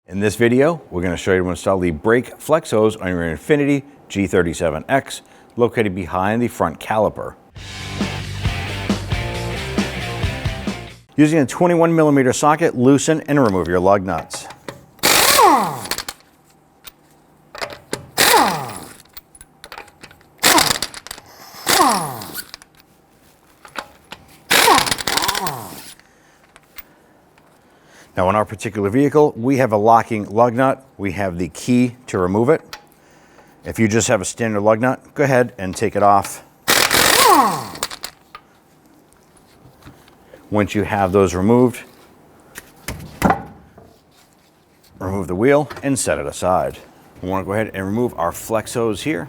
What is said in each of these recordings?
In this video, we're going to show you how to install the brake flex hose on your INFINITI G37 X, located behind the front caliper. Using a 21mm socket, loosen and remove your lug nuts. Now on our particular vehicle, we have a locking lug nut. We have the key to remove it. If you just have a standard lug nut, go ahead and take it off. Once you have those removed, remove the wheel and set it aside. We want to go ahead and remove our flex hose here.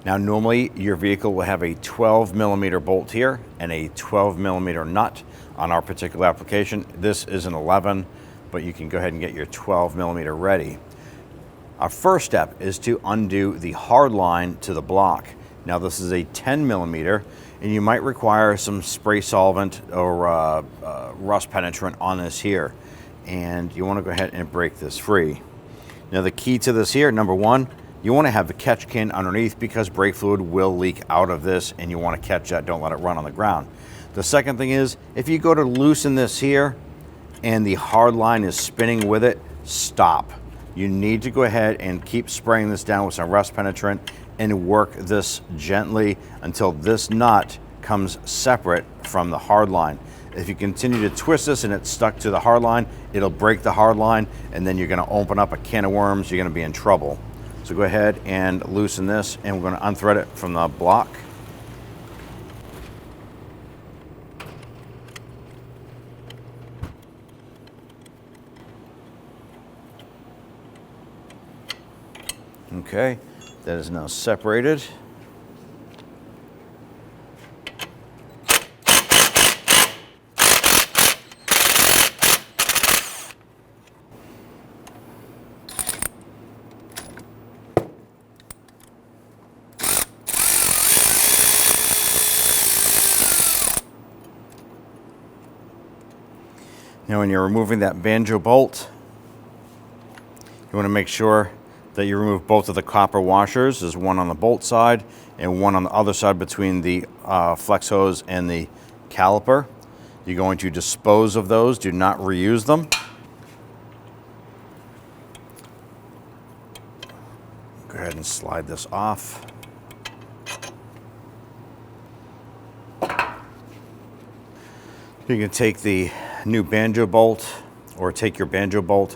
Now normally your vehicle will have a 12mm bolt here and a 12mm nut. On our particular application, this is an 11, but you can go ahead and get your 12mm ready. Our first step is to undo the hard line to the block. Now this is a 10mm, and you might require some spray solvent or rust penetrant on this here. And you want to go ahead and break this free. Now the key to this here, number one, you want to have the catch can underneath because brake fluid will leak out of this and you want to catch that, don't let it run on the ground. The second thing is, if you go to loosen this here and the hard line is spinning with it, stop. You need to go ahead and keep spraying this down with some rust penetrant and work this gently until this nut comes separate from the hard line. If you continue to twist this and it's stuck to the hard line, it'll break the hard line and then you're gonna open up a can of worms, you're gonna be in trouble. So go ahead and loosen this and we're gonna unthread it from the block. Okay, that is now separated. Now when you're removing that banjo bolt, you want to make sure that you remove both of the copper washers. There's one on the bolt side and one on the other side between the flex hose and the caliper. You're going to dispose of those, do not reuse them. Go ahead and slide this off. You can take the new banjo bolt or take your banjo bolt,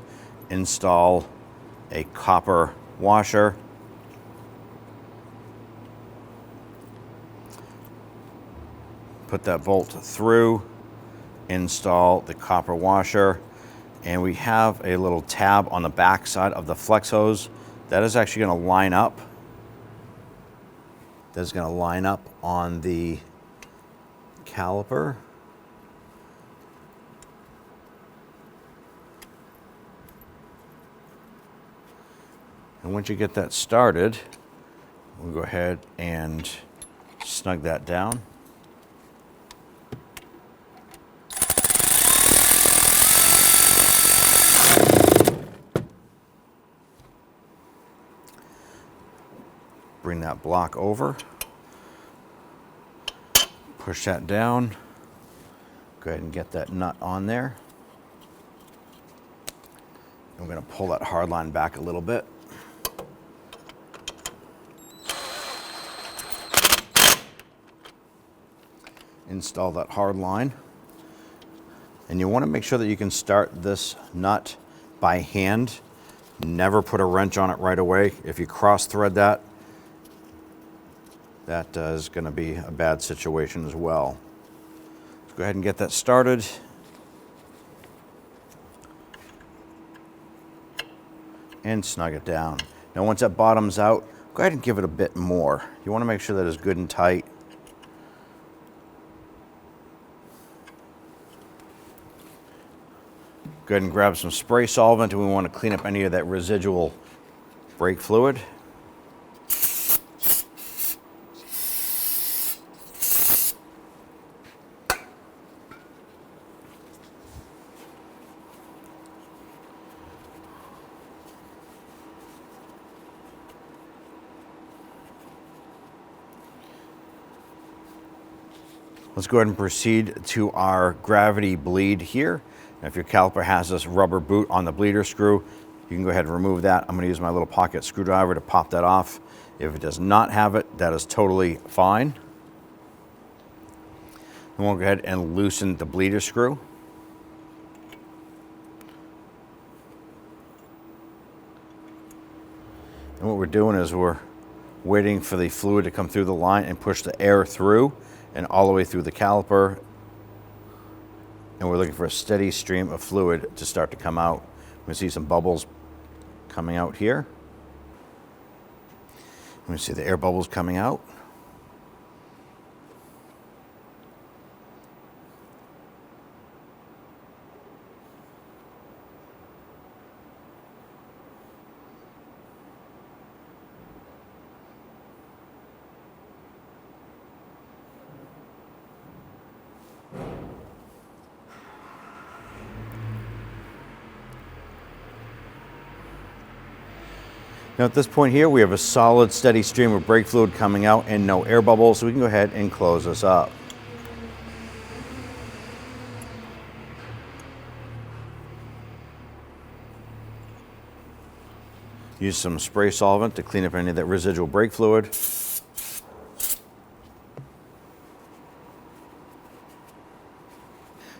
install a copper washer, put that bolt through, install the copper washer, and we have a little tab on the back side of the flex hose that is actually going to line up. That's going to line up on the caliper. And once you get that started, we'll go ahead and snug that down. Bring that block over. Push that down. Go ahead and get that nut on there. I'm going to pull that hard line back a little bit. Install that hard line, and you want to make sure that you can start this nut by hand. Never put a wrench on it right away. If you cross thread that, that is going to be a bad situation as well. Let's go ahead and get that started. And snug it down. Now once that bottoms out, go ahead and give it a bit more. You want to make sure that it's good and tight. Go ahead and grab some spray solvent, and we want to clean up any of that residual brake fluid. Let's go ahead and proceed to our gravity bleed here. Now, if your caliper has this rubber boot on the bleeder screw, you can go ahead and remove that. I'm going to use my little pocket screwdriver to pop that off. If it does not have it, that is totally fine. And we'll go ahead and loosen the bleeder screw. And what we're doing is we're waiting for the fluid to come through the line and push the air through and all the way through the caliper. And we're looking for a steady stream of fluid to start to come out. We see some bubbles coming out here. We see the air bubbles coming out. Now at this point here, we have a solid steady stream of brake fluid coming out and no air bubbles, so we can go ahead and close this up. Use some spray solvent to clean up any of that residual brake fluid.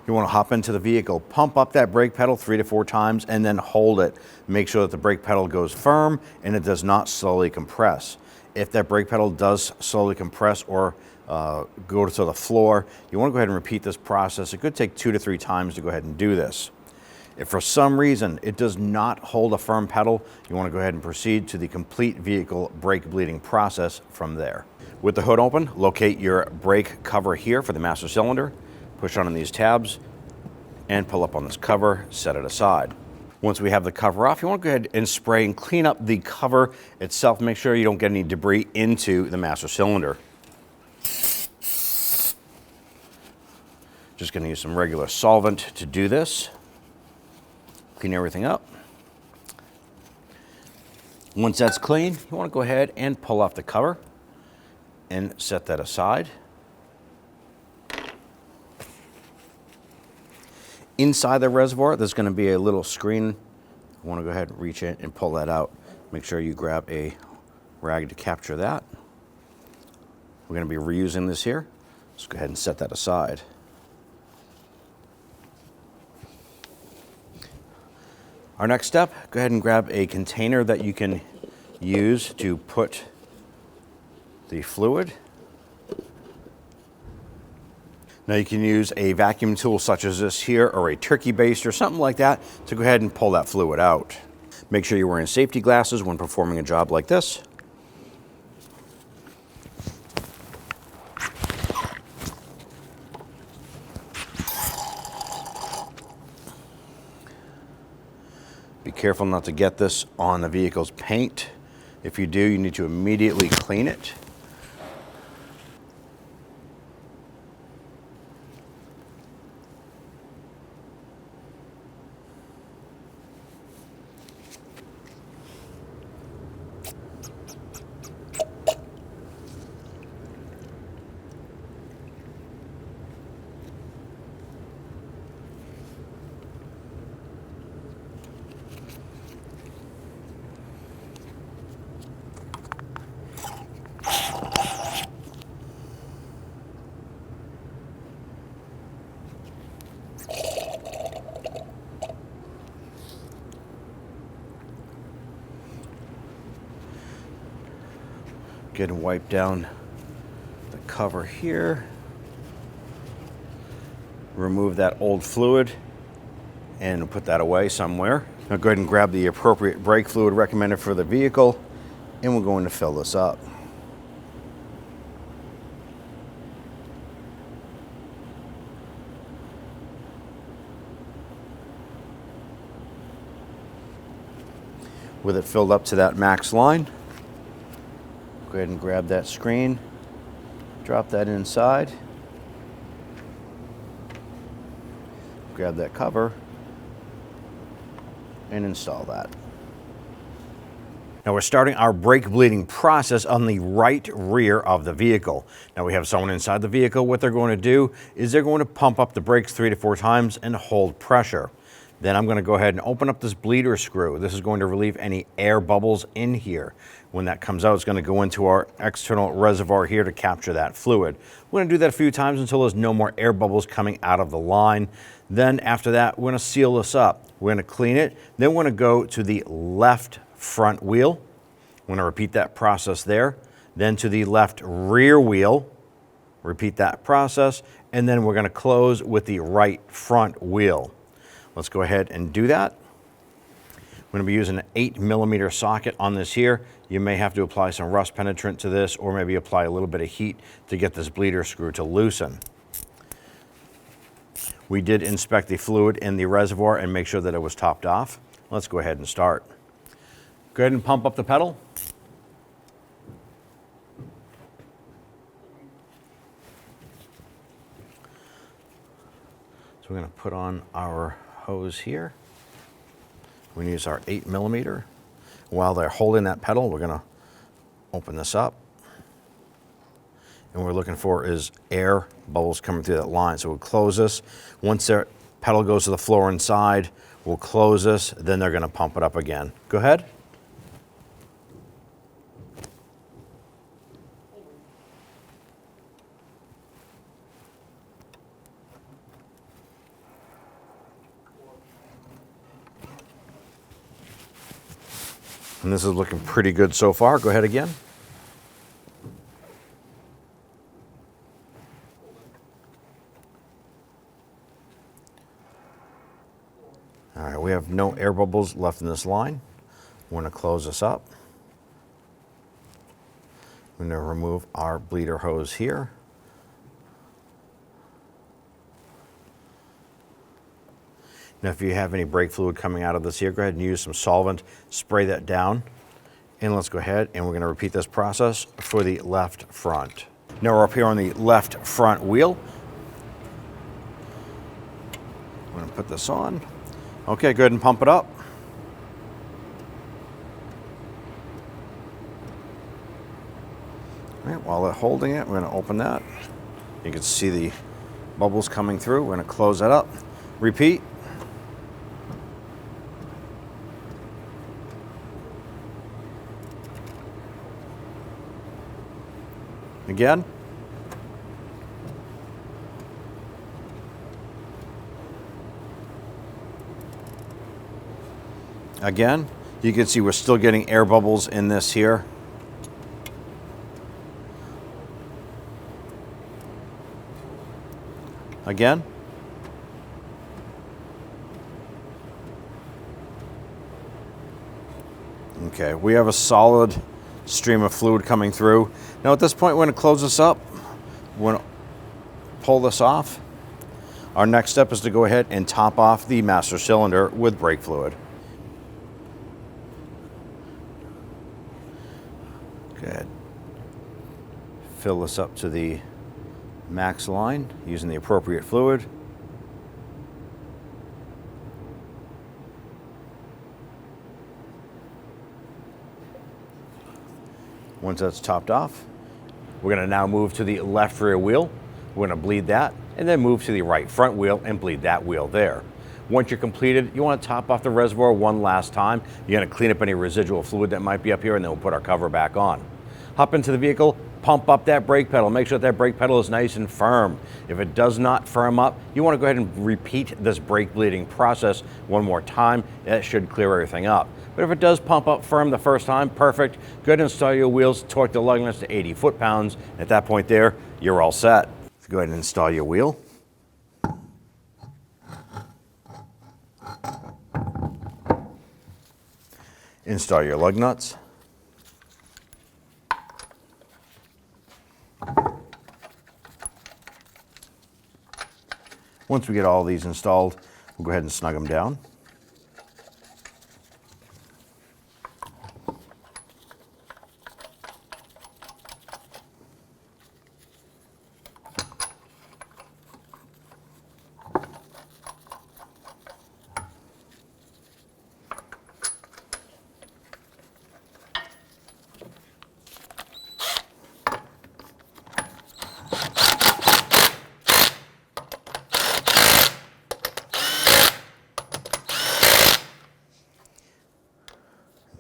You want to hop into the vehicle, pump up that brake pedal 3 to 4 times, and then hold it. Make sure that the brake pedal goes firm and it does not slowly compress. If that brake pedal does slowly compress or go to the floor, you want to go ahead and repeat this process. It could take 2 to 3 times to go ahead and do this. If for some reason it does not hold a firm pedal, you want to go ahead and proceed to the complete vehicle brake bleeding process from there. With the hood open, locate your brake cover here for the master cylinder. Push on these tabs and pull up on this cover, set it aside. Once we have the cover off, you want to go ahead and spray and clean up the cover itself. Make sure you don't get any debris into the master cylinder. Just going to use some regular solvent to do this. Clean everything up. Once that's clean, you want to go ahead and pull off the cover and set that aside. Inside the reservoir, there's going to be a little screen. You want to go ahead and reach in and pull that out. Make sure you grab a rag to capture that. We're going to be reusing this here. Let's go ahead and set that aside. Our next step, go ahead and grab a container that you can use to put the fluid. Now you can use a vacuum tool such as this here or a turkey baster or something like that to go ahead and pull that fluid out. Make sure you're wearing safety glasses when performing a job like this. Be careful not to get this on the vehicle's paint. If you do, you need to immediately clean it. Get and wipe down the cover here. Remove that old fluid and put that away somewhere. Now go ahead and grab the appropriate brake fluid recommended for the vehicle, and we're going to fill this up. With it filled up to that max line, go ahead and grab that screen, drop that inside, grab that cover, and install that. Now we're starting our brake bleeding process on the right rear of the vehicle. Now we have someone inside the vehicle. What they're going to do is they're going to pump up the brakes 3 to 4 times and hold pressure. Then I'm going to go ahead and open up this bleeder screw. This is going to relieve any air bubbles in here. When that comes out, it's going to go into our external reservoir here to capture that fluid. We're going to do that a few times until there's no more air bubbles coming out of the line. Then after that, we're going to seal this up. We're going to clean it. Then we're going to go to the left front wheel. We're going to repeat that process there. Then to the left rear wheel. Repeat that process. And then we're going to close with the right front wheel. Let's go ahead and do that. We're going to be using an 8mm socket on this here. You may have to apply some rust penetrant to this, or maybe apply a little bit of heat to get this bleeder screw to loosen. We did inspect the fluid in the reservoir and make sure that it was topped off. Let's go ahead and start. Go ahead and pump up the pedal. So we're going to put on our hose here. We're going to use our 8mm. While they're holding that pedal, we're going to open this up. And what we're looking for is air bubbles coming through that line. So we'll close this. Once their pedal goes to the floor inside, we'll close this. Then they're going to pump it up again. Go ahead. And this is looking pretty good so far. Go ahead again. All right, we have no air bubbles left in this line. We're going to close this up. We're going to remove our bleeder hose here. Now, if you have any brake fluid coming out of this here, go ahead and use some solvent, spray that down, and let's go ahead and we're going to repeat this process for the left front. Now we're up here on the left front wheel. I'm going to put this on. Okay, go ahead and pump it up. All right, while they're holding it, we're going to open that. You can see the bubbles coming through. We're going to close that up. Repeat. Again. Again. You can see we're still getting air bubbles in this here. Again. Okay, we have a solid stream of fluid coming through. Now at this point, we're going to close this up. We're going to pull this off. Our next step is to go ahead and top off the master cylinder with brake fluid. Good. Fill this up to the max line using the appropriate fluid. Once that's topped off, we're going to now move to the left rear wheel. We're going to bleed that and then move to the right front wheel and bleed that wheel there. Once you're completed, you want to top off the reservoir one last time. You're going to clean up any residual fluid that might be up here, and then we'll put our cover back on. Hop into the vehicle, pump up that brake pedal. Make sure that brake pedal is nice and firm. If it does not firm up, you want to go ahead and repeat this brake bleeding process one more time. That should clear everything up. But if it does pump up firm the first time, perfect. Go ahead and install your wheels, torque the lug nuts to 80 foot-pounds. At that point there, you're all set. Go ahead and install your wheel. Install your lug nuts. Once we get all these installed, we'll go ahead and snug them down.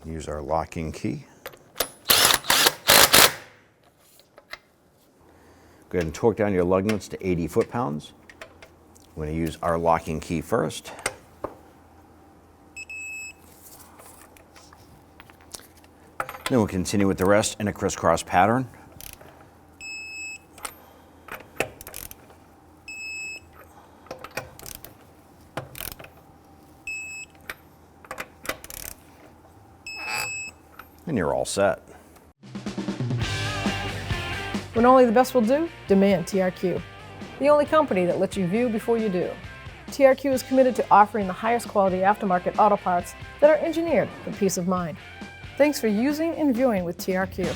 Use our locking key. Go ahead and torque down your lug nuts to 80 foot-pounds. We're going to use our locking key first. Then we'll continue with the rest in a crisscross pattern. And you're all set. When only the best will do, demand TRQ. The only company that lets you view before you do. TRQ is committed to offering the highest quality aftermarket auto parts that are engineered for peace of mind. Thanks for using and viewing with TRQ.